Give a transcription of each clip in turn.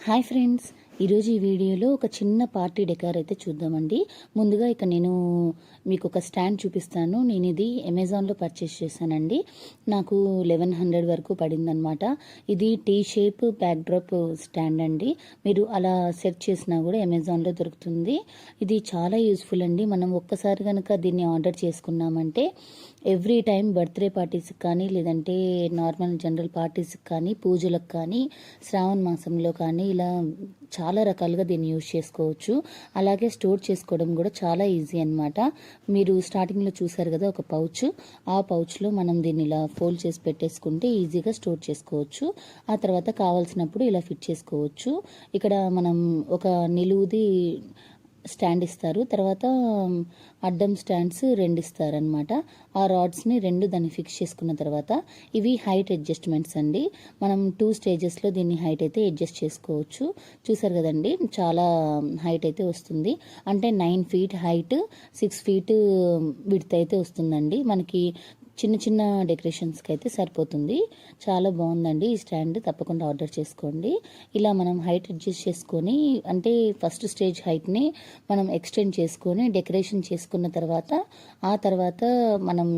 Hi friends, ఈరోజు ఈ వీడియోలో ఒక చిన్న పార్టీ డెకార్ అయితే చూద్దామండి. ముందుగా ఇక నేను మీకు ఒక స్టాండ్ చూపిస్తాను. నేను ఇది అమెజాన్లో పర్చేస్ చేశానండి. నాకు 1100 వరకు పడిందనమాట. ఇది tea shape back drop stand అండి. మీరు అలా సెర్చ్ చేసినా కూడా అమెజాన్లో దొరుకుతుంది. ఇది చాలా యూస్ఫుల్ అండి. మనం ఒక్కసారి కనుక దీన్ని ఆర్డర్ చేసుకున్నామంటే ఎవ్రీ టైం బర్త్డే పార్టీస్కి కానీ, లేదంటే నార్మల్ జనరల్ పార్టీస్కి కానీ, పూజలకు కానీ, శ్రావణ మాసంలో కానీ ఇలా చాలా రకాలుగా దీన్ని యూజ్ చేసుకోవచ్చు. అలాగే స్టోర్ చేసుకోవడం కూడా చాలా ఈజీ అనమాట. మీరు స్టార్టింగ్లో చూసారు కదా ఒక పౌచ్, ఆ పౌచ్లో మనం దీన్ని ఇలా ఫోల్డ్ చేసి పెట్టేసుకుంటే ఈజీగా స్టోర్ చేసుకోవచ్చు. ఆ తర్వాత కావాల్సినప్పుడు ఇలా ఫిట్ చేసుకోవచ్చు. ఇక్కడ మనం ఒక నిలువుది స్టాండ్ ఇస్తారు, తర్వాత అడ్డం స్టాండ్స్ 2 ఇస్తారనమాట. ఆ రాడ్స్ని 2 దాన్ని ఫిక్స్ చేసుకున్న తర్వాత ఇవి హైట్ అడ్జస్ట్మెంట్స్ అండి. మనం 2 స్టేజెస్లో దీన్ని హైట్ అయితే అడ్జస్ట్ చేసుకోవచ్చు. చూసారు కదండి, చాలా హైట్ అయితే వస్తుంది. అంటే 9 ఫీట్ హైట్, 6 ఫీట్ విడ్త్ అయితే వస్తుందండి. మనకి చిన్న చిన్న డెకరేషన్స్కి అయితే సరిపోతుంది. చాలా బాగుందండి ఈ స్టాండ్. తప్పకుండా ఆర్డర్ చేసుకోండి. ఇలా మనం హైట్ అడ్జస్ట్ చేసుకొని, అంటే ఫస్ట్ స్టేజ్ హైట్ని మనం ఎక్స్టెండ్ చేసుకొని డెకరేషన్ చేసుకున్న తర్వాత ఆ తర్వాత మనం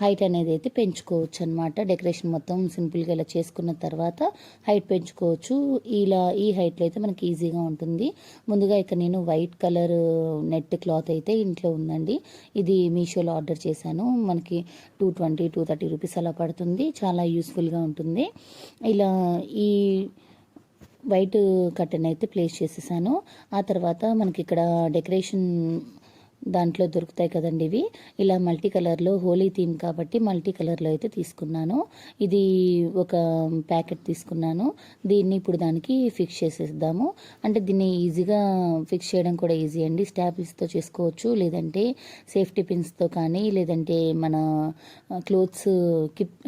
హైట్ అనేది అయితే పెంచుకోవచ్చు అనమాట. డెకరేషన్ మొత్తం సింపుల్గా ఇలా చేసుకున్న తర్వాత హైట్ పెంచుకోవచ్చు. ఇలా ఈ హైట్లో అయితే మనకి ఈజీగా ఉంటుంది. ముందుగా ఇక నేను వైట్ కలర్ నెట్ క్లాత్ అయితే ఇంట్లో ఉందండి. ఇది మీషోలో ఆర్డర్ చేశాను. మనకి 220-230 రూపీస్ అలా పడుతుంది. చాలా యూస్ఫుల్గా ఉంటుంది. ఇలా ఈ వైట్ కర్టెన్ అయితే ప్లేస్ చేసేసాను. ఆ తర్వాత మనకి ఇక్కడ డెకరేషన్ దాంట్లో దొరుకుతాయి కదండి ఇవి. ఇలా మల్టీ కలర్లో, హోలీ థీమ్ కాబట్టి మల్టీ కలర్లో అయితే తీసుకున్నాను. ఇది ఒక ప్యాకెట్ తీసుకున్నాను. దీన్ని ఇప్పుడు దానికి ఫిక్స్ చేసేద్దాము. అంటే దీన్ని ఈజీగా ఫిక్స్ చేయడం కూడా ఈజీ అండి. స్టాపిల్స్తో చేసుకోవచ్చు, లేదంటే సేఫ్టీ పిన్స్తో కానీ, లేదంటే మన క్లోత్స్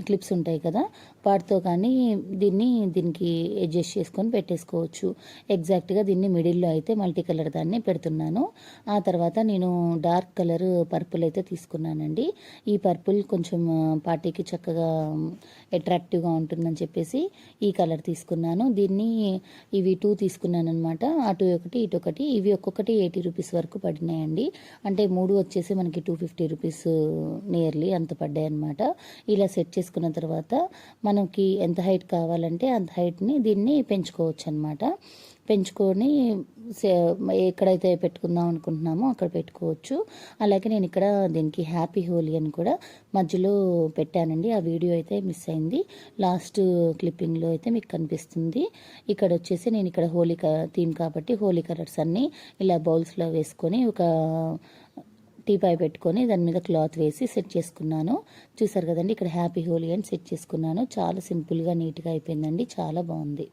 క్లిప్స్ ఉంటాయి కదా, వాటితో కానీ దీనికి అడ్జస్ట్ చేసుకొని పెట్టేసుకోవచ్చు. ఎగ్జాక్ట్గా దీన్ని మిడిల్లో అయితే మల్టీ కలర్ దాన్ని పెడుతున్నాను. ఆ తర్వాత నేను డార్క్ కలర్ పర్పుల్ అయితే తీసుకున్నానండి. ఈ పర్పుల్ కొంచెం పార్టీకి చక్కగా అట్రాక్టివ్గా ఉంటుందని చెప్పేసి ఈ కలర్ తీసుకున్నాను. దీన్ని ఇవి 2 తీసుకున్నాను అనమాట. అటు ఒకటి ఇటు ఒకటి. ఇవి ఒక్కొక్కటి 80 రూపీస్ వరకు పడినాయండి. అంటే 3 వచ్చేసి మనకి 250 రూపీస్ నియర్లీ అంత పడ్డాయి అనమాట. ఇలా సెట్ చేసుకున్న తర్వాత మనకి ఎంత హైట్ కావాలంటే అంత హైట్ని దీన్ని పెంచుకోవచ్చు అనమాట. పెంచుకొని ఎక్కడైతే పెట్టుకుందాం అనుకుంటున్నామో అక్కడ పెట్టుకోవచ్చు. అలాగే నేను ఇక్కడ దీనికి హ్యాపీ హోలీ అని కూడా మధ్యలో పెట్టానండి. ఆ వీడియో అయితే మిస్ అయింది. లాస్ట్ క్లిప్పింగ్లో అయితే మీకు కనిపిస్తుంది. ఇక్కడ వచ్చేసి నేను ఇక్కడ హోలీ థీమ్ కాబట్టి హోలీ కలర్స్ అన్నీ ఇలా బౌల్స్లో వేసుకొని ఒక టీపాయ్ పెట్టుకొని దాని మీద క్లాత్ వేసి సెట్ చేసుకున్నాను. చూసారు కదండి, ఇక్కడ హ్యాపీ హోలీ అని సెట్ చేసుకున్నాను. చాలా సింపుల్గా నీట్గా అయిపోయిందండి. చాలా బాగుంది.